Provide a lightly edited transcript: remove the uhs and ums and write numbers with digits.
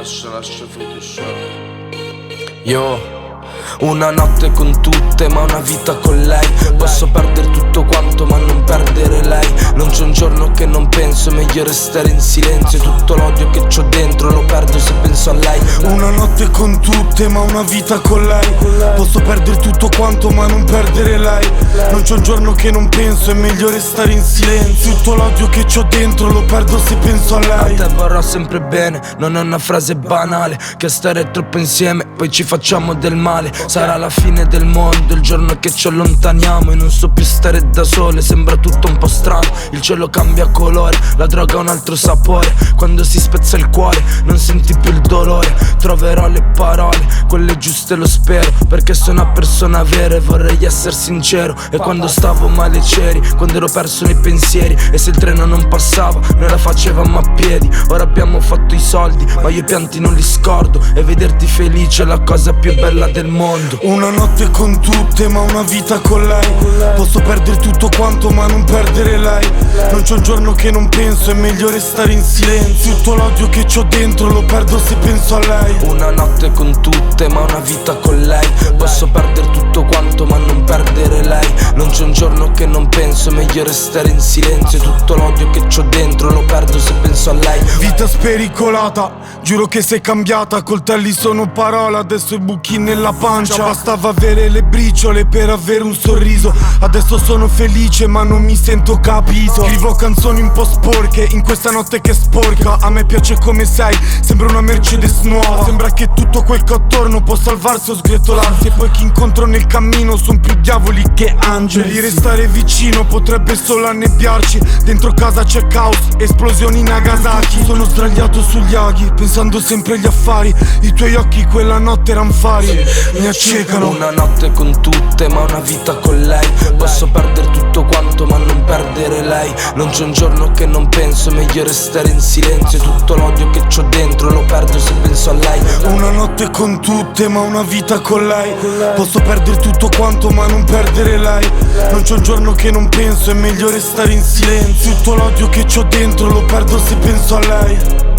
lascia Photoshop. Yo, una notte con tutte ma una vita con lei. Posso perdere tutto quanto ma non perdere lei. Non c'è un giorno che non penso, meglio restare in silenzio. Tutto l'odio che c'ho dentro lo perdo se penso a lei. Una notte con tutte ma una vita con lei. Posso perdere tutto quanto ma non perdere lei. Non c'è un giorno che non penso, è meglio restare in silenzio. Tutto l'odio che c'ho dentro lo perdo se penso a lei. A te vorrò sempre bene, non è una frase banale. Che stare troppo insieme, poi ci facciamo del male. Sarà la fine del mondo, il giorno che ci allontaniamo. E non so più stare da sole, sembra tutto un po' strano. Il cielo cambia colore, la droga ha un altro sapore. Quando si spezza il cuore, non senti più il dolore. Troverò le parole, quelle giuste lo spero. Perché sono una persona vera e vorrei essere sincero. E quando stavo male c'eri, quando ero perso nei pensieri. E se il treno non passava, noi la facevamo a piedi. Ora abbiamo fatto i soldi, ma io i pianti non li scordo. E vederti felice è la cosa più bella del mondo. Una notte con tutte ma una vita con lei. Posso perdere tutto quanto ma non perdere lei. Non c'è un giorno che non penso, è meglio restare in silenzio. Tutto l'odio che c'ho dentro lo perdo se penso a lei. Una notte con tutte ma una vita con lei. Posso perdere tutto quanto ma non perdere lei. Non c'è un giorno che non penso, meglio restare in silenzio. Tutto l'odio che c'ho dentro lo perdo se penso a lei. Vita spericolata, giuro che sei cambiata. Coltelli sono parole, adesso i buchi nella pancia. Bastava avere le briciole per avere un sorriso. Adesso sono felice ma non mi sento capito. Scrivo canzoni un po' sporche in questa notte che è sporca. A me piace come sei, sembra una Mercedes nuova. Sembra che tutto quel che ho attorno può salvarsi o sgretolarsi. E poi chi incontro nel cammino son più diavoli che angeli. Restare vicino potrebbe solo annebbiarci. Dentro casa c'è caos, esplosioni in Nagasaki. Sono sdraiato sugli aghi, pensando sempre agli affari. I tuoi occhi quella notte eran fari, mi accecano. Una notte con tutte ma una vita con lei. Posso perdere tutto quanto ma non perdere lei. Non c'è un giorno che non penso, meglio restare in silenzio. Tutto l'odio che c'ho dentro lo perdo se penso a lei. Una notte con tutte ma una vita con lei. Posso perdere tutto quanto ma non perdere lei. Non c'è un giorno che non penso, è meglio restare in silenzio. Tutto l'odio che c'ho dentro lo perdo se penso a lei.